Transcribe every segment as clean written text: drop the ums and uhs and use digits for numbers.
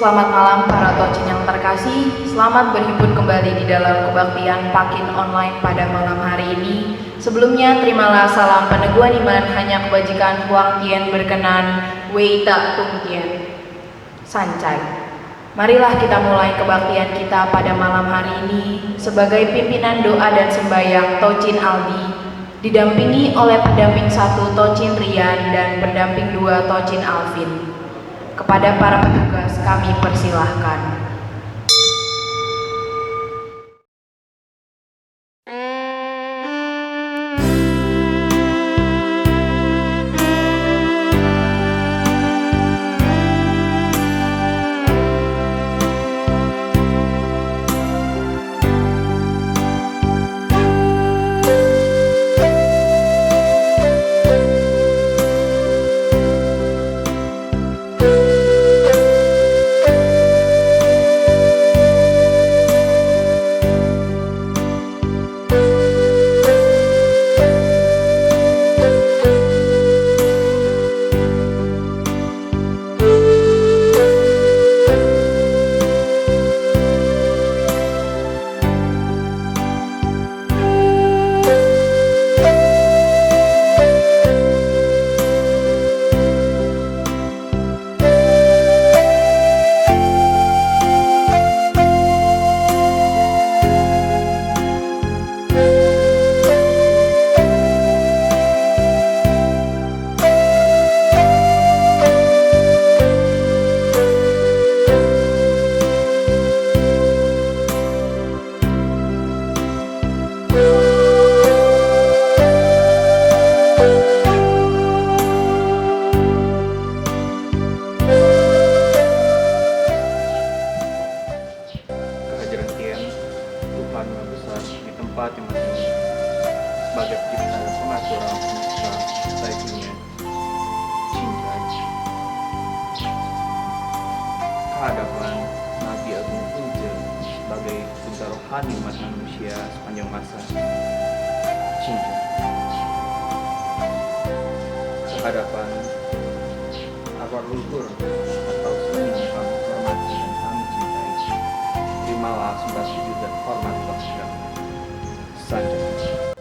Selamat malam para tocin yang terkasih. Selamat berhimpun kembali di dalam kebaktian Pakin Online pada malam hari ini. Sebelumnya terimalah salam peneguhan iman hanya kebajikan Huang Tian berkenan Wei Tak Tung Tian Sancai. Marilah kita mulai kebaktian kita pada malam hari ini sebagai pimpinan doa dan sembahyang Tocin Aldi, didampingi oleh pendamping 1 Tocin Rian dan pendamping 2 Tocin Alvin. Kepada para petugas kami persilahkan. Sebagai pencipta dan pengatur alam semesta saifunya cinta kehadapan Nabi Agung Injil sebagai duta rohani umat manusia sepanjang masa cinta kehadapan arwah leluhur atau seni yang kami hormati dan kami cintai, terimalah sembah sujud dan hormat kepada Sanjay.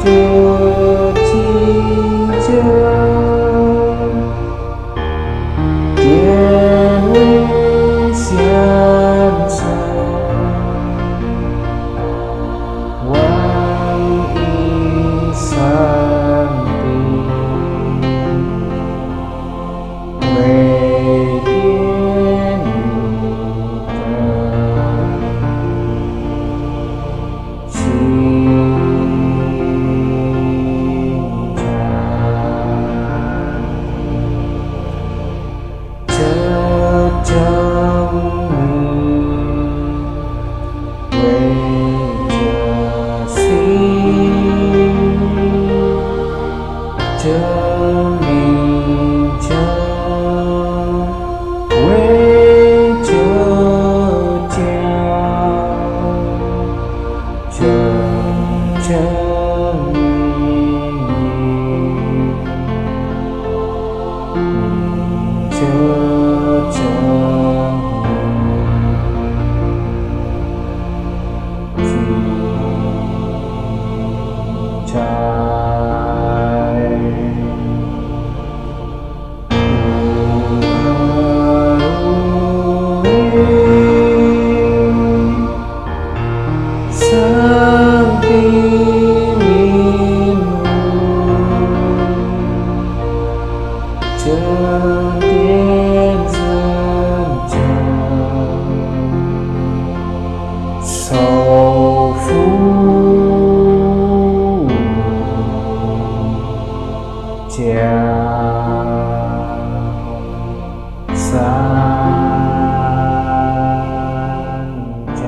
这清真，点微相生，万一三地，为点你的清。这证明为这心，证明这为这教，证明你这证明君在无上帝名正殿真正受福家三家。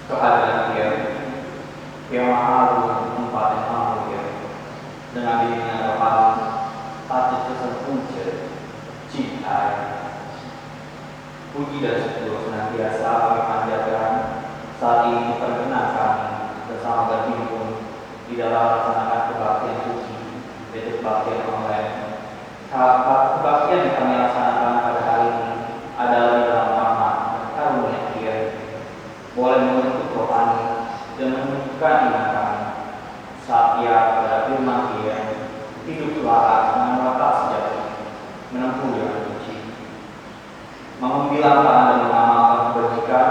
Kehadiran Dia yang maha agung, tempat yang maha mulia, dengan dirinya Tuhan patut terpuja, cinta, puji dan syukur senantiasa kami panjatkan saat ini perkenankan bersama berhimpun di dalam melaksanakan kebaktian suci, yaitu kebaktian online. Kebaktian yang kami laksanakan pada hari ini adalah di dalam rahmat dan karunia Dia, boleh membentuk rohani dan menunjukkan iman kami saat Ia pada firman Dia hidup selaras dengan watak sejati, menempuh jalan suci, mengambilkan dan mengamalkan kebajikan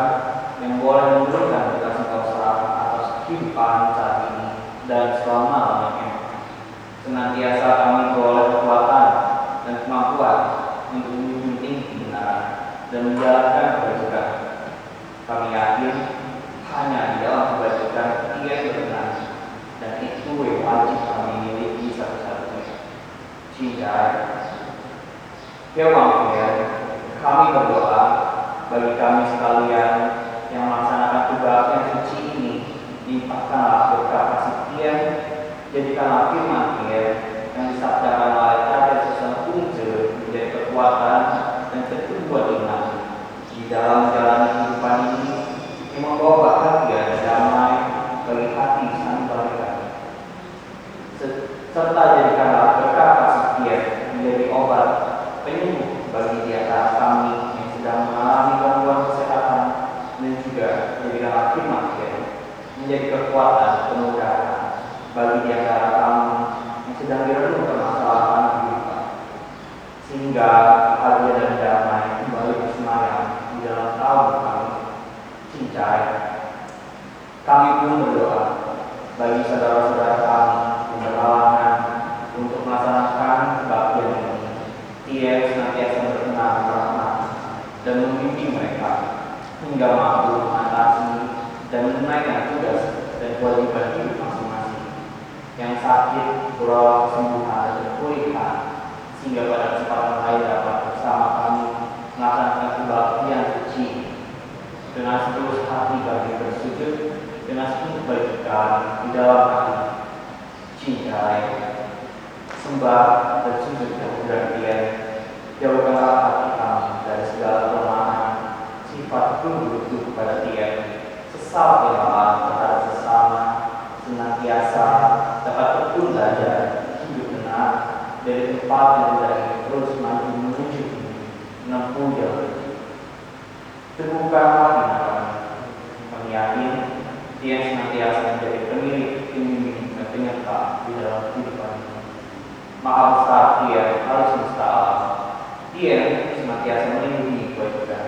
yang boleh memberikan berkas kekuasaan atas kehidupan saat ini dan selama-lamanya. Senantiasa kami beroleh kekuatan dan kemampuan untuk menjunjung tinggi kebenaran dan menjalankan kebajikan. Kami yakin hanya di dalam kebajikan Ia berkenan, dan itu yang wajib kami miliki satu-satunya. Cinta Ya Tuhan, kami berdoa bagi kami sekalian yang melaksanakan kebaktian suci ini, limpahkanlah berkah kasih Dia, jadikanlah firman Dia yang disabdakan oleh Raja Susan Punce menjadi kekuatan dan keteguhan iman di dalam jalan kehidupan ini, yang membawa bahagia dan damai bagi hati sanubari kami. Serta jadikanlah berkah kasih Dia menjadi obat penyembuh bagi di antara kami yang sedang mengalami gangguan kesehatan, dan juga jadikanlah firman Dia menjadi kekuatan penugasan bagi di antara kami yang sedang direlung permasalahan kehidupan, sehingga bahagia dan damai kembali bersemayam di dalam tahun kami. Cincai, kami pun berdoa bagi saudara-saudara kami yang berhalangan untuk melaksanakan kebaktian ini. Dia senantiasa berkenan merahmat dan membimbing mereka hingga mampu mengatasi dan menunaikan tugas dan kewajiban hidup masing-masing. Yang sakit beroleh kesembuhan dan kepulihan, sehingga pada kesempatan lain dapat bersama kami melaksanakan kebaktian suci dengan setulus hati kami bersujud dengan sepenuh kebajikan di dalam hati. Cintai, sembah dan sujud kehadiran Dia. Jauhkanlah hati kami dari segala kelemahan, sifat tunduk kepada Dia, sesal kenalan terhadap sesama, senantiasa dapat tekun belajar hidup benar dari tempat yang rendah ini, terus maju menuju menempuh jalan. Teguhkanlah iman kami. Kami yakin Dia senantiasa menjadi pemilik, pembimbing, dan penyerta di dalam kehidupan ini. Maha besar Dia, harus semesta alam. Dia senantiasa melindungi kewajiban.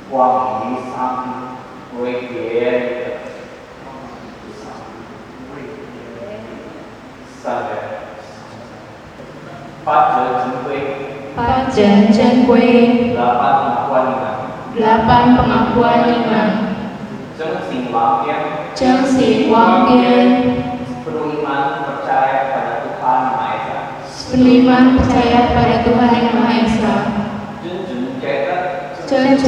Wangi di samping, wegen, sampai. Fajar jengkui, 8 珍贵 8 pengakuan iman. 8 pengakuan iman, 真心王边 真心王边 sepenuh iman percaya pada Tuhan Yang Maha Esa. sepenuh iman percaya pada Tuhan Yang Maha Esa, 真正觉得 sepenuh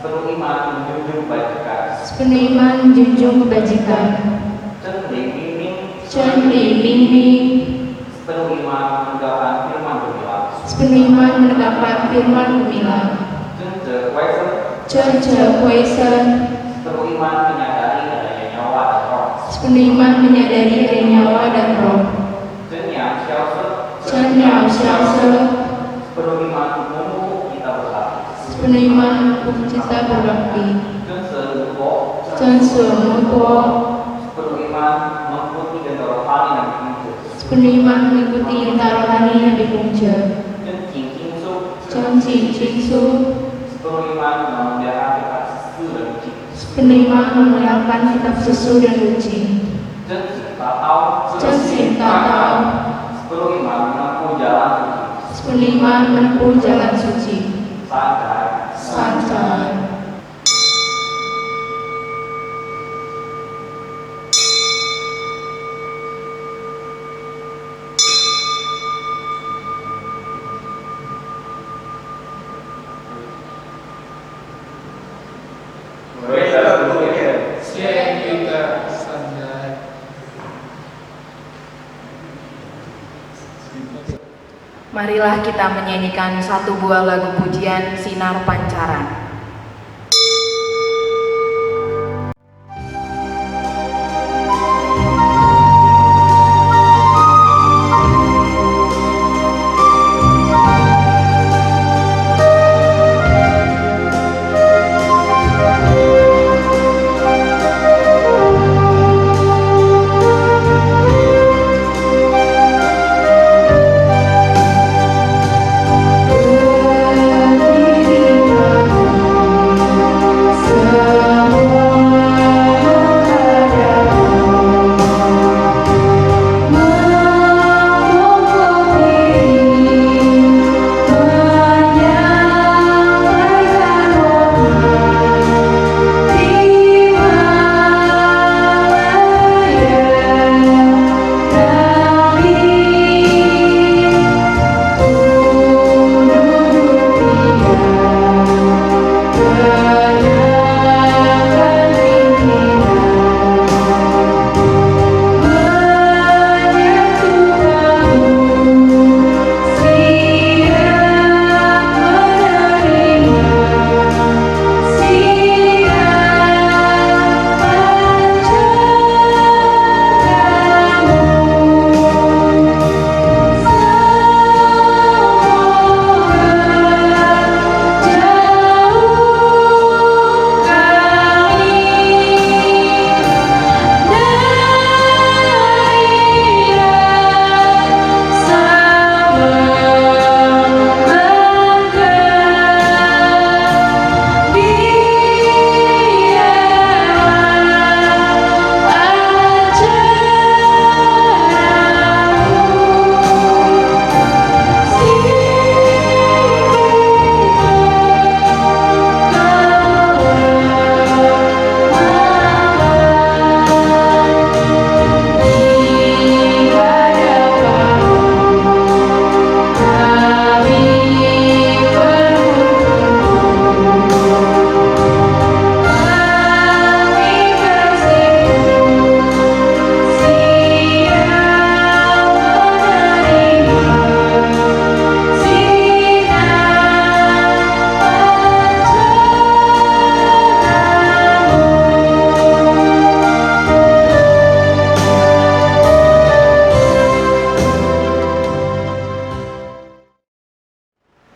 sepenuh iman menjunjung kebajikan. iman menjunjung kebajikan, 真理明明 真 Chen Li Mingming, sepenuh iman menegakkan firman gemilang, sepenuh iman menegakkan firman gemilang, Chen Ce Hui Sen, sepenuh iman menyadari adanya nyawa dan roh, sepenuh iman menyadari adanya nyawa dan roh, Chen Yao Xiao Se, sepenuh iman memupuk kita berbakti, sepenuh iman memupuk cita berbakti, Chen Su Nu Kuo, sepenuh iman mengikuti genta rohani dan dikunjung, sepenuh iman mengikuti genta rohani yang dipunca, Chen Qi Qing Su, sepenuh iman memelihara kitab suci dan uji, sepenuh iman memelihara kitab susu dan uji, Chen Xin Ta Tao, sepenuh iman menempuh jalan suci, sepenuh iman menempuh jalan suci, sanjai, Sanjai. Marilah kita menyanyikan satu buah lagu pujian Sinar Pancaran.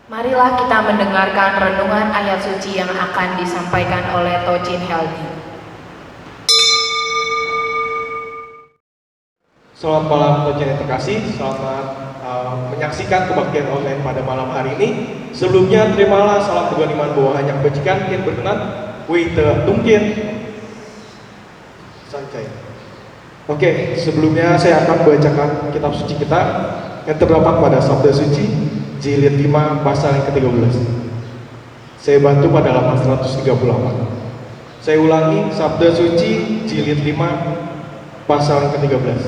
Marilah kita mendengarkan renungan ayat suci yang akan disampaikan oleh Tocin Heldi. Selamat malam Tocin yang terkasih, selamat menyaksikan kebaktian online pada malam hari ini. Sebelumnya terimalah salam teguhan iman bahwa hanya kebajikan yang berkenan, Wei Te Tungkien Sanjai. Oke, sebelumnya saya akan membacakan kitab suci kita yang terdapat pada Sabda Suci Jilid 5 pasal yang ke-13. Saya bantu pada halaman 138. Saya ulangi, Sabda Suci Jilid 5 pasal yang ke-13.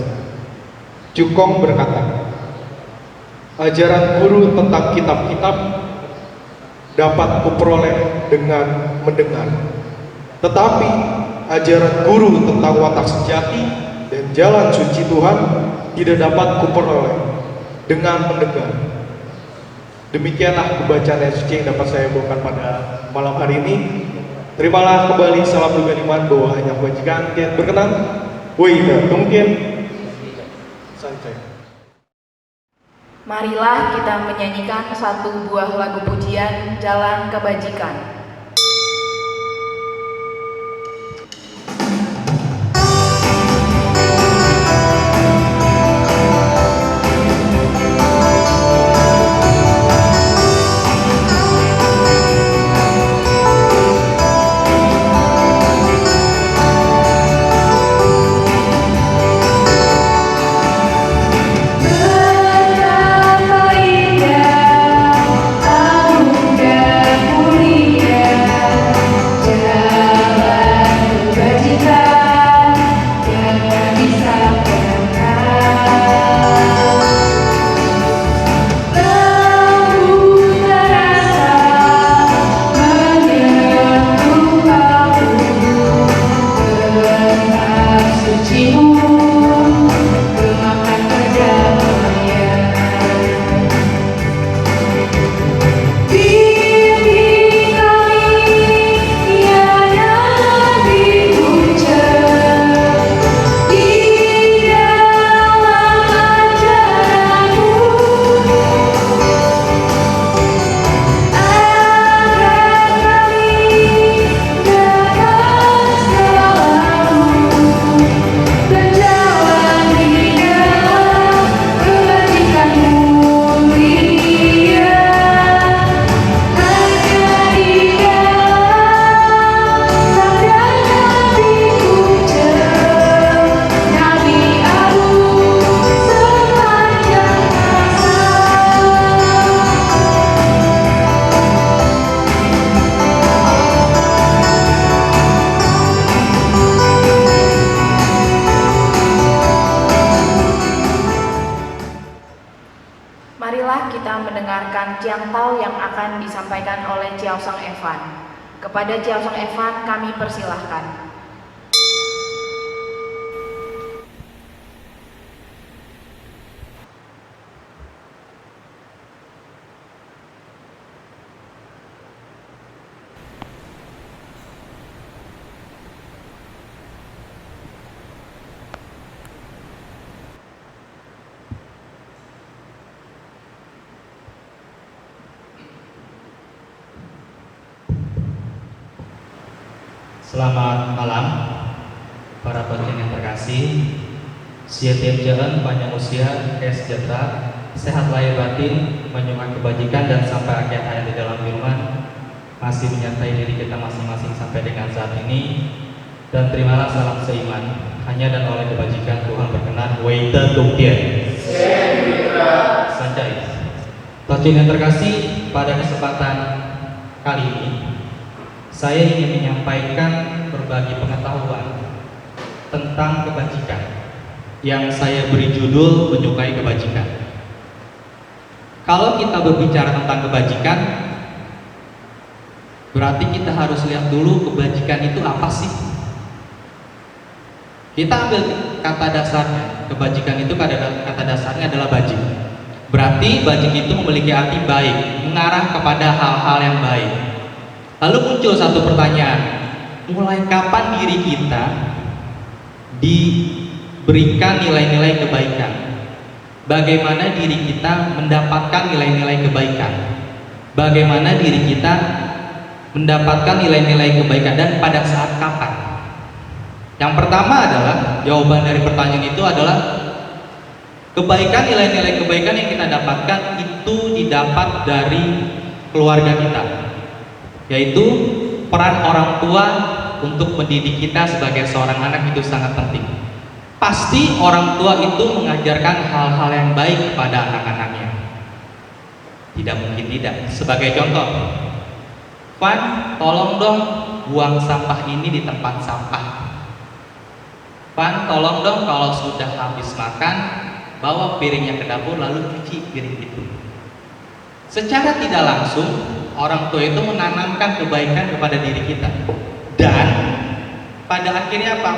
Cukong berkata, ajaran guru tentang kitab-kitab dapat kuperoleh dengan mendengar, tetapi ajaran guru tentang watak sejati dan jalan suci Tuhan tidak dapat kuperoleh dengan mendengar. Demikianlah pembacaan ayat suci yang dapat saya bawakan pada malam hari ini. Terimalah kembali salam dengan iman bahwa hanya kebajikan yang berkenan. Waida mungkin santai. Marilah kita menyanyikan satu buah lagu pujian Jalan Kebajikan. Marilah kita mendengarkan Ciangtau yang akan disampaikan oleh Ciaosang Evan. Kepada Ciaosang Evan kami persilahkan. Selamat malam, para penonton yang terkasih. Siap jalan panjang usia, sejahtera, sehat lahir batin, menyukai kebajikan dan sampai akhir hayat di dalam firman masih menyertai diri kita masing-masing sampai dengan saat ini. Dan terimalah salam seiman hanya dan oleh kebajikan Tuhan berkenan. Weita Tungtien Sanjay. Penonton yang terkasih, pada kesempatan kali ini saya ingin menyampaikan berbagi pengetahuan tentang kebajikan yang saya beri judul menyukai kebajikan. Kalau kita berbicara tentang kebajikan, berarti kita harus lihat dulu kebajikan itu apa sih? Kita ambil kata dasarnya, kebajikan itu kata dasarnya adalah bajik. Berarti bajik itu memiliki arti baik, mengarah kepada hal-hal yang baik. Lalu muncul satu pertanyaan, mulai kapan diri kita diberikan nilai-nilai kebaikan? Bagaimana diri kita mendapatkan nilai-nilai kebaikan? Bagaimana diri kita mendapatkan nilai-nilai kebaikan dan pada saat kapan? Yang pertama adalah, jawaban dari pertanyaan itu adalah kebaikan, nilai-nilai kebaikan yang kita dapatkan itu didapat dari keluarga kita, yaitu peran orang tua untuk mendidik kita sebagai seorang anak itu sangat penting. Pasti orang tua itu mengajarkan hal-hal yang baik kepada anak-anaknya. Tidak mungkin tidak. Sebagai contoh, Van, tolong dong buang sampah ini di tempat sampah. Van, tolong dong kalau sudah habis makan, bawa piringnya ke dapur lalu cuci piring itu. Secara tidak langsung, orang tua itu menanamkan kebaikan kepada diri kita. Dan pada akhirnya apa?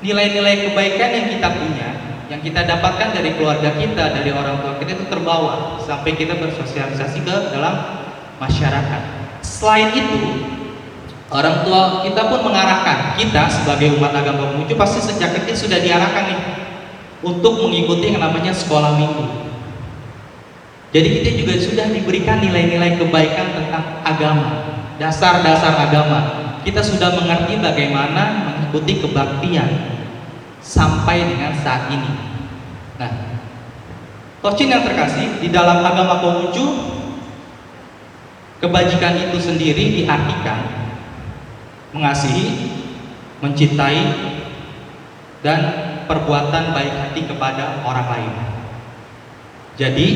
nilai-nilai kebaikan yang kita punya, yang kita dapatkan dari keluarga kita, dari orang tua kita itu terbawa sampai kita bersosialisasi ke dalam masyarakat. Selain itu, orang tua kita pun mengarahkan kita sebagai umat agama Konghucu pasti sejak kecil sudah diarahkan nih untuk mengikuti yang namanya sekolah minggu. Jadi kita juga sudah diberikan nilai-nilai kebaikan tentang agama, dasar-dasar agama. Kita sudah mengerti bagaimana mengikuti kebaktian sampai dengan saat ini. Nah, Tocin yang terkasih, di dalam agama Konghucu, kebajikan itu sendiri diartikan mengasihi, mencintai, dan perbuatan baik hati kepada orang lain. Jadi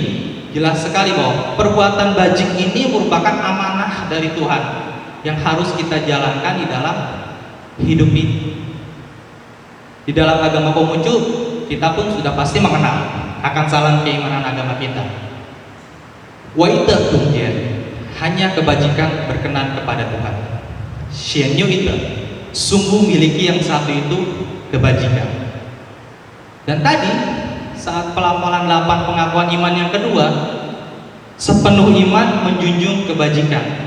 jelas sekali bahwa perbuatan bajik ini merupakan amanah dari Tuhan yang harus kita jalankan di dalam hidup ini. Di dalam agama Konghucu kita pun sudah pasti mengenal akan salam keimanan agama kita. Wa ita tungjen, hanya kebajikan berkenan kepada Tuhan. Xianyu itu sungguh miliki yang satu itu kebajikan. Dan tadi saat pelafalan 8 pengakuan iman yang kedua, sepenuh iman menjunjung kebajikan.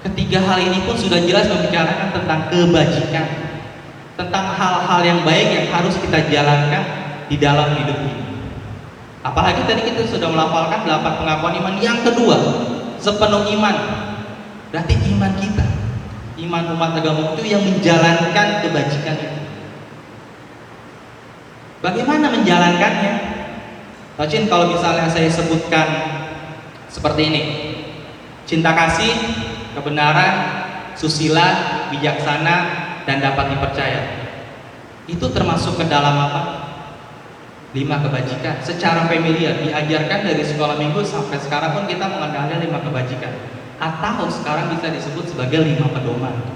Ketiga hal ini pun sudah jelas membicarakan tentang kebajikan, tentang hal-hal yang baik yang harus kita jalankan di dalam hidup ini. Apalagi tadi kita sudah melafalkan 8 pengakuan iman yang kedua, sepenuh iman. Berarti iman kita, iman umat agama itu yang menjalankan kebajikan itu. Bagaimana menjalankannya? Tocin, kalau misalnya saya sebutkan seperti ini: cinta kasih, kebenaran, susila, bijaksana, dan dapat dipercaya. Itu termasuk ke dalam apa? 5 kebajikan. Secara familiar diajarkan dari sekolah minggu sampai sekarang pun kita mengenalnya 5 kebajikan. Atau sekarang bisa disebut sebagai 5 pedoman.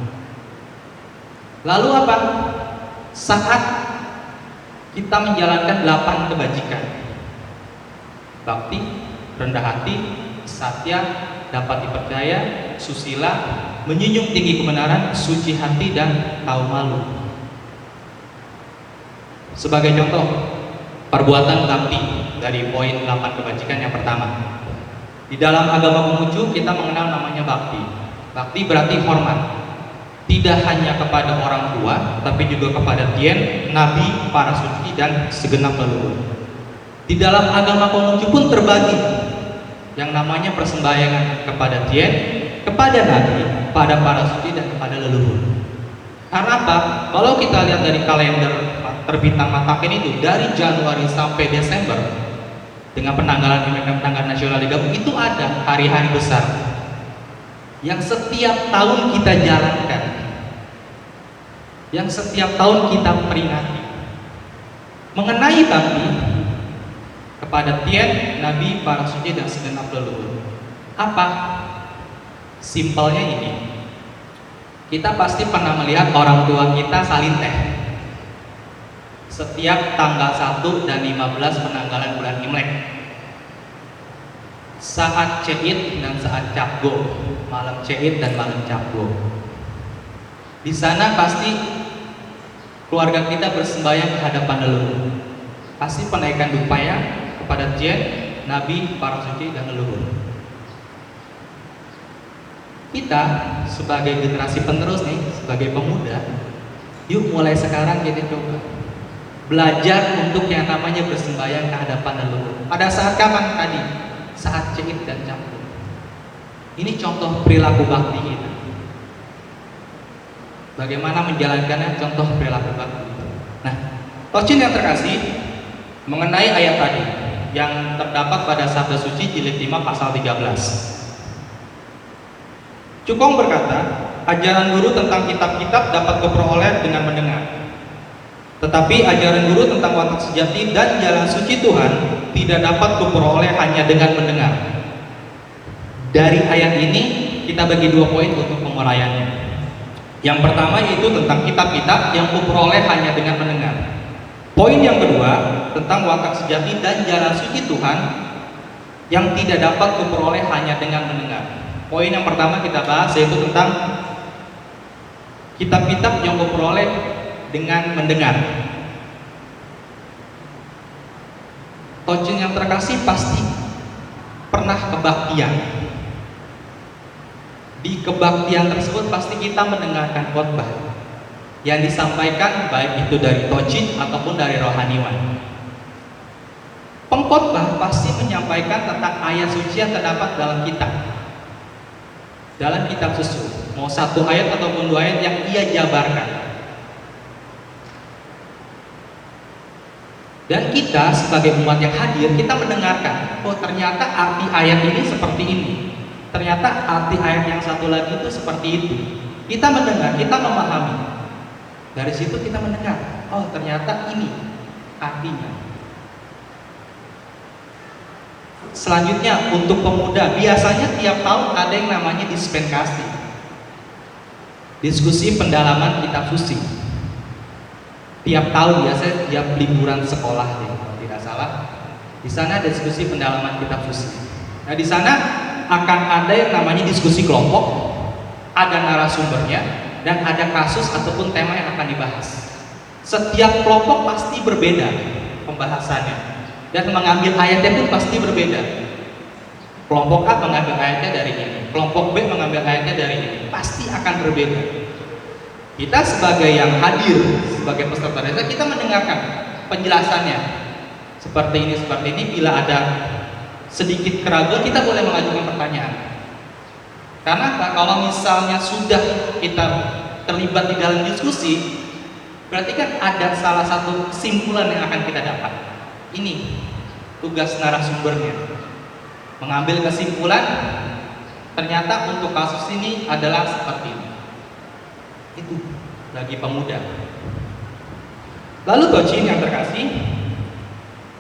Lalu apa? Saat kita menjalankan 8 kebajikan: bakti, rendah hati, satya, dapat dipercaya, susila, menjunjung tinggi kebenaran, suci hati, dan tahu malu. Sebagai contoh, perbuatan bakti dari poin 8 kebajikan yang pertama. Di dalam agama Konghucu kita mengenal namanya bakti. Bakti berarti hormat. Tidak hanya kepada orang tua, tapi juga kepada tien, nabi, para suci, dan segenap leluhur. Di dalam agama Konghucu pun terbagi yang namanya persembahyangan kepada tien, kepada nabi, pada para suci, dan kepada leluhur. Karena apa? Kalau kita lihat dari kalender terbitan Mataken itu dari Januari sampai Desember dengan penanggalan Imlek Nasional digabung, itu ada hari-hari besar yang setiap tahun kita jalankan, yang setiap tahun kita peringati. Mengenai bakti kepada tien, nabi, para suci, dan segenap leluhur. Apa? Simpelnya ini. Kita pasti pernah melihat orang tua kita salin teh setiap tanggal 1 dan 15 penanggalan bulan Imlek. Saat Ceit dan saat Capgo, malam Ceit dan malam Capgo. Di sana pasti keluarga kita bersembahyang ke hadapan leluhur. Pasti penaikan upaya kepada tien, nabi, para suci, dan leluhur. Kita sebagai generasi penerus nih, sebagai pemuda, yuk mulai sekarang kita coba belajar untuk yang namanya bersembahyang ke hadapan leluhur. Pada saat kapan tadi? Saat Ceit dan Capgo. Ini contoh perilaku bakti kita. Bagaimana menjalankannya, contoh perilaku bakti. Nah, Tocin yang terkasih, mengenai ayat tadi yang terdapat pada Sabda Suci jilid 5 pasal 13. Cukong berkata, ajaran guru tentang kitab-kitab dapat kuperoleh dengan mendengar. Tetapi ajaran guru tentang watak sejati dan jalan suci Tuhan tidak dapat kuperoleh hanya dengan mendengar. Dari ayat ini kita bagi 2 poin untuk penguraiannya. Yang pertama yaitu tentang kitab-kitab yang kuperoleh hanya dengan mendengar. Poin yang kedua tentang watak sejati dan jalan suci Tuhan yang tidak dapat kuperoleh hanya dengan mendengar. Poin yang pertama kita bahas yaitu tentang kitab-kitab yang kuperoleh dengan mendengar. Tocin yang terkasih pasti pernah kebaktian. Di kebaktian tersebut pasti kita mendengarkan khotbah yang disampaikan baik itu dari tocin ataupun dari rohaniwan. Pengkhotbah pasti menyampaikan tentang ayat suci yang terdapat dalam kitab suci, mau satu ayat ataupun dua ayat yang ia jabarkan. Dan kita sebagai umat yang hadir, kita mendengarkan, oh ternyata arti ayat ini seperti ini, ternyata arti ayat yang satu lagi itu seperti itu. Kita mendengar, kita memahami. Dari situ kita mendengar, oh ternyata ini artinya. Selanjutnya untuk pemuda, biasanya tiap tahun ada yang namanya dispensasi, diskusi pendalaman kitab suci. Tiap tahun biasanya tiap liburan sekolah ya, kalau tidak salah. Di sana ada diskusi pendalaman kitab suci. Nah di sana akan ada yang namanya diskusi kelompok, ada narasumbernya, dan ada kasus ataupun tema yang akan dibahas. Setiap kelompok pasti berbeda pembahasannya, dan mengambil ayatnya pun pasti berbeda. Kelompok A mengambil ayatnya dari ini, kelompok B mengambil ayatnya dari ini, pasti akan berbeda. Kita sebagai yang hadir, sebagai peserta desa, kita mendengarkan penjelasannya seperti ini. Bila ada sedikit keraguan, kita boleh mengajukan pertanyaan. Karena kalau misalnya sudah kita terlibat di dalam diskusi, berarti kan ada salah satu kesimpulan yang akan kita dapat. Ini tugas narasumbernya, mengambil kesimpulan. Ternyata untuk kasus ini adalah seperti ini. Itu bagi pemuda. Lalu tocin yang terkasih,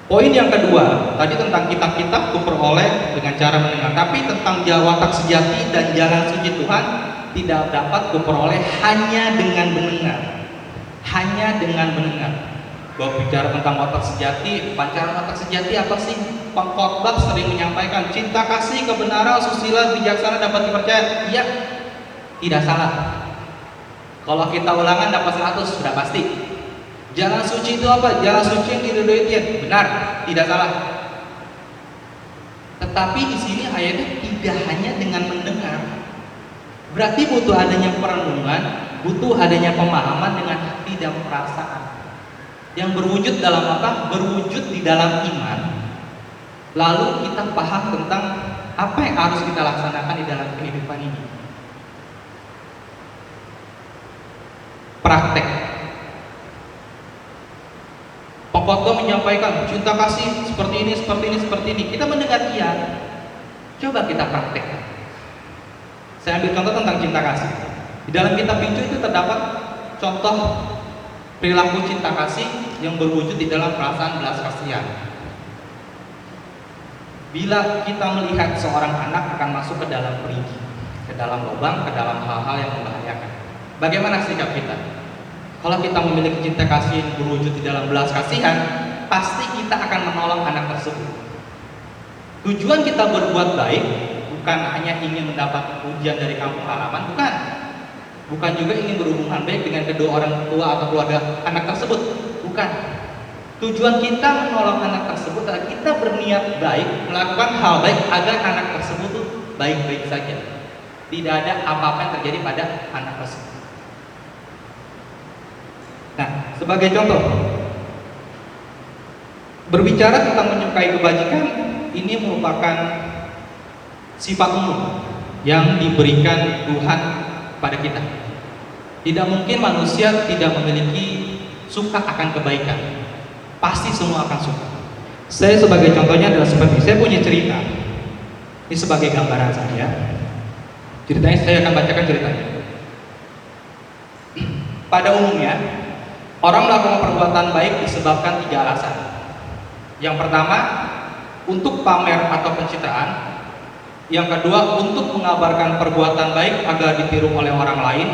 poin yang kedua tadi tentang kitab-kitab kuperoleh dengan cara mendengar, tapi tentang watak sejati dan jalan suci Tuhan tidak dapat kuperoleh hanya dengan mendengar. Hanya dengan mendengar. Bahwa bicara tentang watak sejati, pancaran watak sejati apa sih? Pengkhotbah sering menyampaikan cinta kasih, kebenaran, susila, bijaksana dapat dipercaya. Iya, tidak salah. Kalau kita ulangan dapat 100 sudah pasti. Jalan suci itu apa? Jalan suci yang diridhoi Tuhan. Benar, tidak salah. Tetapi di sini ayatnya tidak hanya dengan mendengar. Berarti butuh adanya perenungan, butuh adanya pemahaman dengan hati dan perasaan. Yang berwujud dalam apa? Berwujud di dalam iman. Lalu kita paham tentang apa yang harus kita laksanakan di dalam kehidupan ini. Praktek. Pengkhotbah menyampaikan cinta kasih seperti ini. Kita mendengar iya. Coba kita praktek. Saya ambil contoh tentang cinta kasih. Di dalam kitab Pincu itu terdapat contoh perilaku cinta kasih yang berwujud di dalam perasaan belas kasihan. Bila kita melihat seorang anak akan masuk ke dalam perigi, ke dalam lubang, ke dalam hal-hal yang membahayakan, bagaimana sikap kita? Kalau kita memiliki cinta kasih yang berwujud di dalam belas kasihan, pasti kita akan menolong anak tersebut. Tujuan kita berbuat baik bukan hanya ingin mendapat pujian dari kampung halaman, bukan juga ingin berhubungan baik dengan kedua orang tua atau keluarga anak tersebut, bukan. Tujuan kita menolong anak tersebut adalah kita berniat baik, melakukan hal baik agar anak tersebut tuh baik-baik saja. Tidak ada apa-apa yang terjadi pada anak tersebut. Nah, sebagai contoh, berbicara tentang menyukai kebajikan, ini merupakan sifat umum yang diberikan Tuhan pada kita. Tidak mungkin manusia tidak memiliki suka akan kebaikan. Pasti semua akan suka. Saya sebagai contohnya adalah seperti saya punya cerita. Ini sebagai gambaran saya. Ceritanya saya akan bacakan ceritanya. Pada umumnya, orang melakukan perbuatan baik disebabkan 3 alasan. Yang pertama, untuk pamer atau pencitraan. Yang kedua, untuk mengabarkan perbuatan baik agar ditiru oleh orang lain.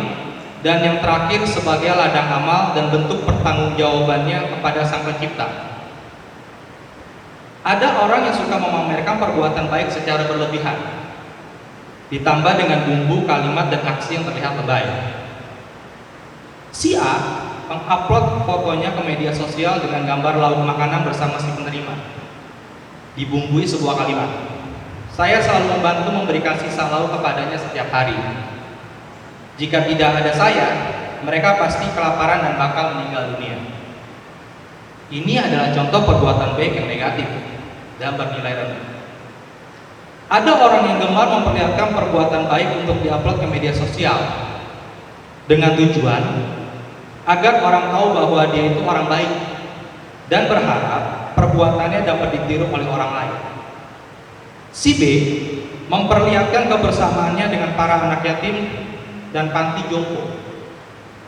Dan yang terakhir, sebagai ladang amal dan bentuk pertanggungjawabannya kepada Sang Pencipta. Ada orang yang suka memamerkan perbuatan baik secara berlebihan, ditambah dengan bumbu, kalimat, dan aksi yang terlihat lebay. Si A mengupload fotonya ke media sosial dengan gambar lauk makanan bersama si penerima. dibumbui sebuah kalimat. Saya selalu membantu memberikan sisa lauk kepadanya setiap hari. Jika tidak ada saya, mereka pasti kelaparan dan bakal meninggal dunia. Ini adalah contoh perbuatan baik yang negatif dan bernilai rendah. Ada orang yang gemar memperlihatkan perbuatan baik untuk diupload ke media sosial dengan tujuan agar orang tahu bahwa dia itu orang baik dan berharap perbuatannya dapat ditiru oleh orang lain. Si B memperlihatkan kebersamaannya dengan para anak yatim dan panti jompo,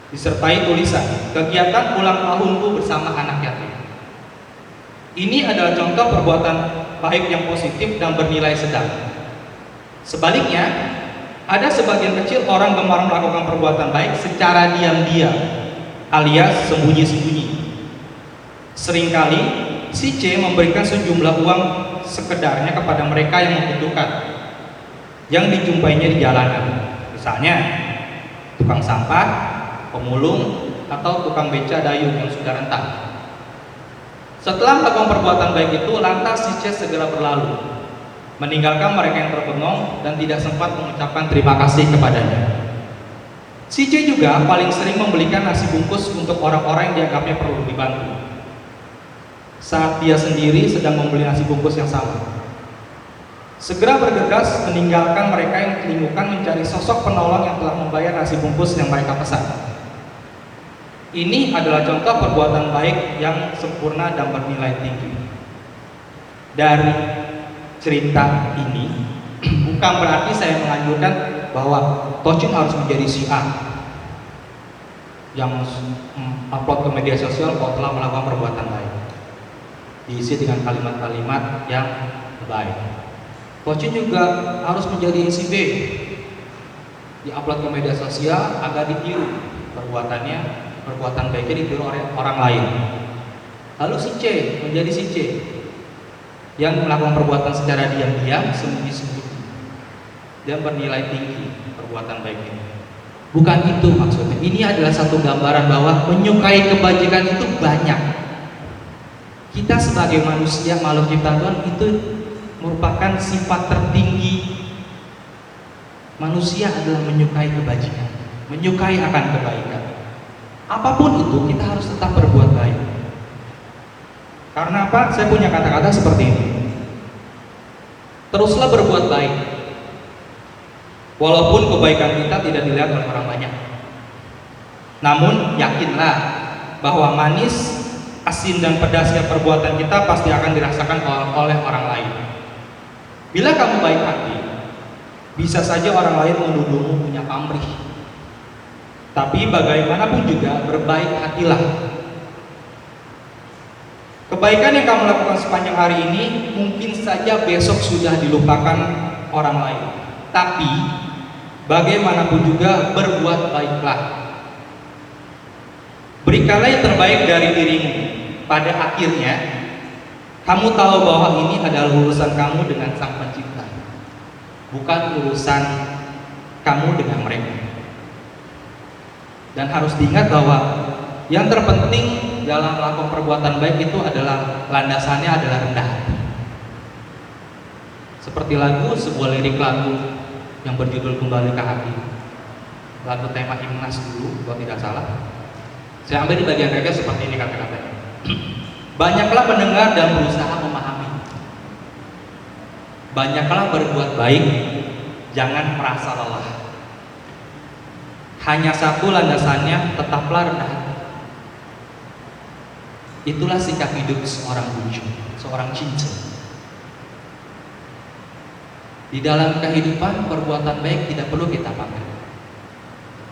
disertai tulisan kegiatan ulang tahunku bersama anak yatim. Ini adalah contoh perbuatan baik yang positif dan bernilai sedang. Sebaliknya, ada sebagian kecil orang gemar melakukan perbuatan baik secara diam-diam alias sembunyi-sembunyi. Seringkali si C memberikan sejumlah uang sekedarnya kepada mereka yang membutuhkan, yang dijumpainya di jalanan. Misalnya tukang sampah, pemulung, atau tukang beca dayung yang sudah rentak. Setelah melakukan perbuatan baik itu, lantas si C segera berlalu, meninggalkan mereka yang terbengong dan tidak sempat mengucapkan terima kasih kepadanya. Si C juga paling sering membelikan nasi bungkus untuk orang-orang yang dianggapnya perlu dibantu, saat dia sendiri sedang membeli nasi bungkus yang sama. Segera bergegas meninggalkan mereka yang kebingungan mencari sosok penolong yang telah membayar nasi bungkus yang mereka pesan. Ini adalah contoh perbuatan baik yang sempurna dan bernilai tinggi. Dari cerita ini bukan berarti saya menganjurkan bahwa Tocin harus menjadi si A yang upload ke media sosial kalau telah melakukan perbuatan baik, diisi dengan kalimat-kalimat yang baik. Tocin juga harus menjadi si B, diupload ke media sosial agar ditiru perbuatan baiknya ditiru oleh orang lain. Lalu si C menjadi si C yang melakukan perbuatan secara diam-diam, sembunyi-sembunyi, dan bernilai tinggi perbuatan baik ini. Bukan itu maksudnya. Ini adalah satu gambaran bahwa menyukai kebajikan itu banyak. Kita sebagai manusia, makhluk ciptaan Tuhan, itu merupakan sifat tertinggi manusia adalah menyukai kebajikan, menyukai akan kebaikan. Apapun itu, kita harus tetap berbuat baik. Karena apa? Saya punya kata-kata seperti ini. Teruslah berbuat baik, walaupun kebaikan kita tidak dilihat oleh orang banyak. Namun yakinlah bahwa manis, asin, dan pedasnya perbuatan kita pasti akan dirasakan oleh orang lain. Bila kamu baik hati, bisa saja orang lain menuduhmu punya pamrih. Tapi bagaimanapun juga berbaik hatilah. Kebaikan yang kamu lakukan sepanjang hari ini mungkin saja besok sudah dilupakan orang lain. Tapi bagaimanapun juga berbuat baiklah. Berikanlah yang terbaik dari dirimu. Pada akhirnya kamu tahu bahwa ini adalah urusan kamu dengan Sang Pencipta, bukan urusan kamu dengan mereka. Dan harus diingat bahwa yang terpenting dalam melakukan perbuatan baik itu adalah landasannya adalah rendah hati. Seperti sebuah lirik lagu yang berjudul Kembali ke Hati, lagu tema Himnas dulu kalau tidak salah. Saya ambil di bagian mereka seperti ini kata-katanya. Banyaklah mendengar dan berusaha memahami. Banyaklah berbuat baik, jangan merasa lelah. Hanya satu landasannya, tetaplah rendah hati. Itulah sikap hidup seorang bucu, seorang cincin. Di dalam kehidupan, perbuatan baik tidak perlu kita pakai,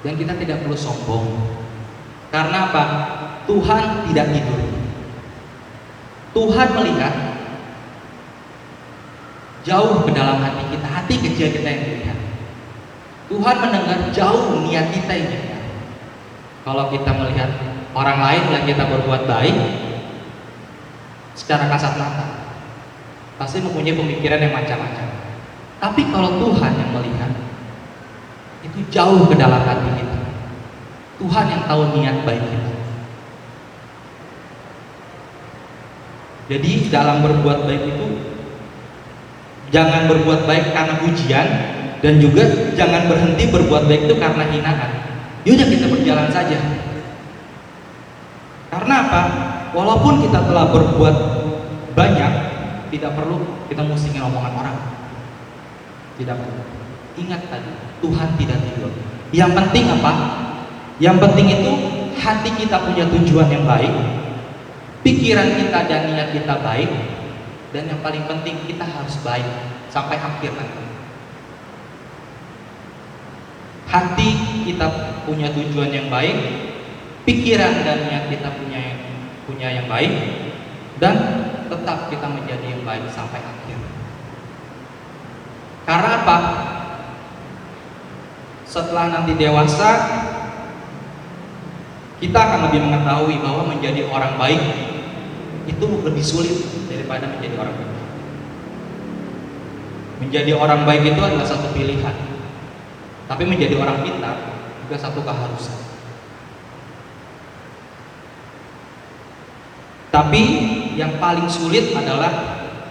dan kita tidak perlu sombong. Karena apa? Tuhan tidak tidur. Tuhan melihat jauh ke dalam hati kita, hati kecil kita yang dilihat. Tuhan mendengar jauh niat kita yang dilihat. Kalau kita melihat orang lain yang kita berbuat baik secara kasat mata, pasti mempunyai pemikiran yang macam-macam. Tapi kalau Tuhan yang melihat, itu jauh ke dalam hati kita. Tuhan yang tahu niat baik kita. Jadi dalam berbuat baik itu Jangan berbuat baik karena pujian, dan juga jangan berhenti berbuat baik itu karena hinaan. Yaudah kita berjalan saja. Karena apa? Walaupun kita telah berbuat banyak, tidak perlu kita musingin omongan orang. Tidak perlu. Ingat tadi, Tuhan tidak tidur. Yang penting apa? Yang penting itu hati kita punya tujuan yang baik, pikiran kita dan niat kita baik, dan yang paling penting kita harus baik sampai akhir nanti. Hati kita punya tujuan yang baik, pikiran dan niat kita punya yang baik, dan tetap kita menjadi yang baik sampai akhir. Karena apa? Setelah nanti dewasa, kita akan lebih mengetahui bahwa menjadi orang baik itu lebih sulit daripada menjadi orang baik. Menjadi orang baik itu adalah satu pilihan, tapi menjadi orang pintar juga satu keharusan. Tapi yang paling sulit adalah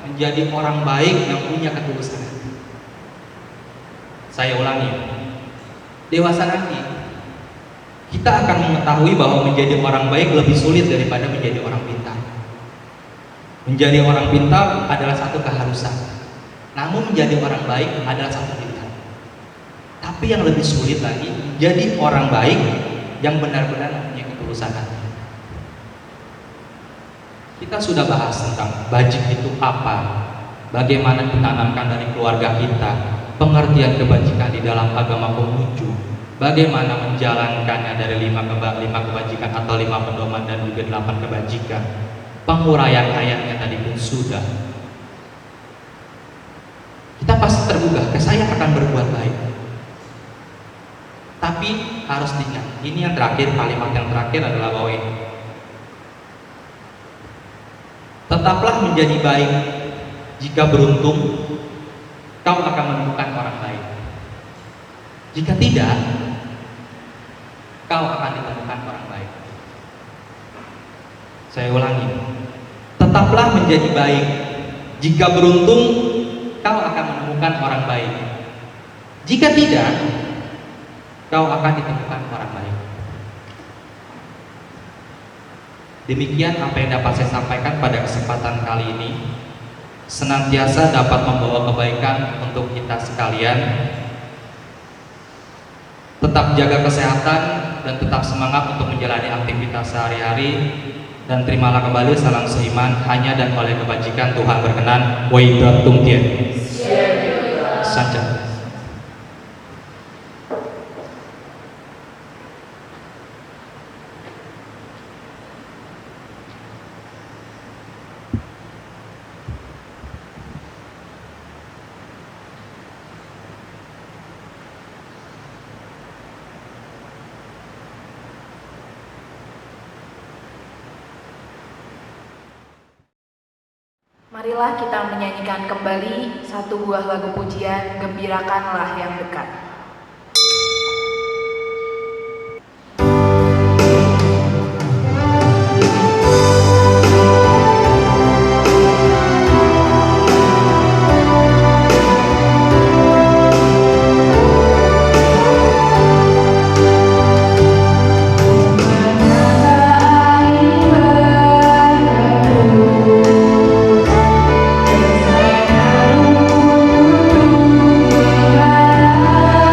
menjadi orang baik yang punya ketulusan hati. Saya ulangi, dewasa nanti kita akan mengetahui bahwa menjadi orang baik lebih sulit daripada menjadi orang pintar. Menjadi orang pintar adalah satu keharusan, namun menjadi orang baik adalah satu pilihan. Tapi yang lebih sulit lagi, menjadi orang baik yang benar-benar mempunyai ketulusan hati. Kita sudah bahas tentang bajik itu apa, bagaimana ditanamkan dari keluarga kita, pengertian kebajikan di dalam agama Konghucu, bagaimana menjalankannya dari 5 kebajikan atau 5 pedoman dan juga 8 kebajikan. Penguraian ayatnya tadi pun sudah. Kita pasti tergugah, saya akan berbuat baik. Tapi harus diingat, ini yang terakhir, kalimat yang terakhir adalah bahwa ini. Tetaplah menjadi baik, jika beruntung kau akan menemukan orang baik. Jika tidak, kau akan ditemukan orang baik. Saya ulangi, tetaplah menjadi baik, jika beruntung kau akan menemukan orang baik. Jika tidak, kau akan ditemukan orang baik. Demikian apa yang dapat saya sampaikan pada kesempatan kali ini. Senantiasa dapat membawa kebaikan untuk kita sekalian. Tetap jaga kesehatan dan tetap semangat untuk menjalani aktivitas sehari-hari. Dan terimalah kembali salam seiman hanya dan oleh kebajikan Tuhan berkenan. Wa idza tumtien. Saja. Marilah kita menyanyikan kembali satu buah lagu pujian, Gembirakanlah yang dekat. Bersama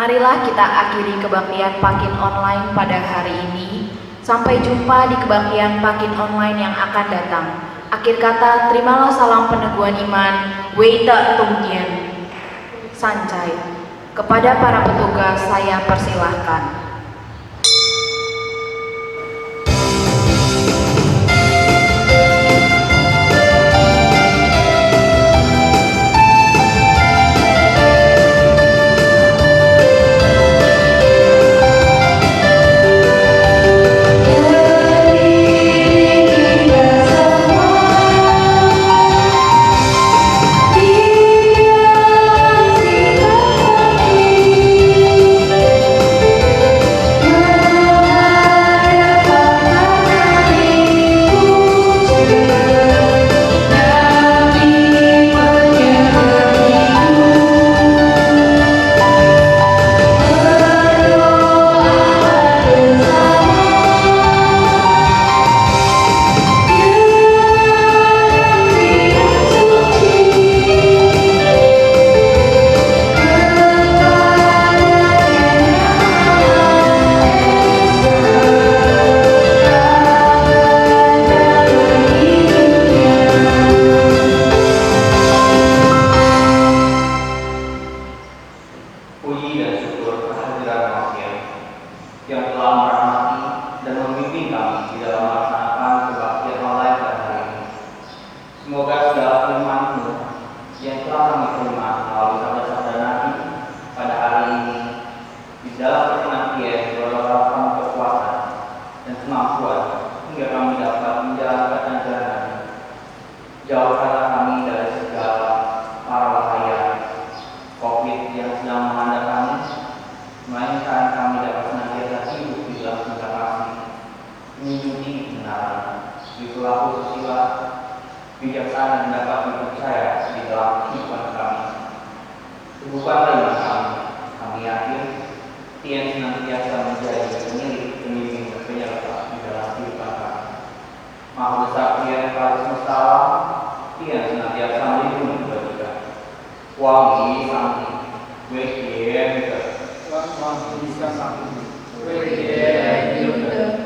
Marilah kita akhiri kebaktian Pakin Online pada hari ini. Sampai jumpa di kebaktian Pakin Online yang akan datang. Akhir kata, terimalah salam peneguhan iman, Wei Tak Tung Tien. Sancai. Kepada para petugas saya persilahkan. Puji dan syukur kehadiran Maha yang telah merahmati dan membimbing kami di dalam melaksanakan kebaktian online pada hari ini. Semoga segala firman-Mu yang telah kami terima melalui sabda-sabda Nabi pada hari ini di dalam persenantian berlaku kekuatan dan kemampuan hingga kami dapat menjalankan ajaran. Jauhkanlah kami dari segala mara bahaya COVID yang sedang melanda kami, melainkan kami dapat senantiasa hidup di dalam cinta kasih, mengikuti kebenaran, berlaku susila, bijaksana dan dapat dipercaya di dalam kehidupan kami. Teguhkanlah iman kami yakin Tien senantiasa menjadi pemilik dan penyerta di dalam kehidupan kami. Maha besar Tien Kali semesta alam, Tien senantiasa melindungi kebajikan. Wangi Sang Wei Tien Wang Bisa Sang Wei Tien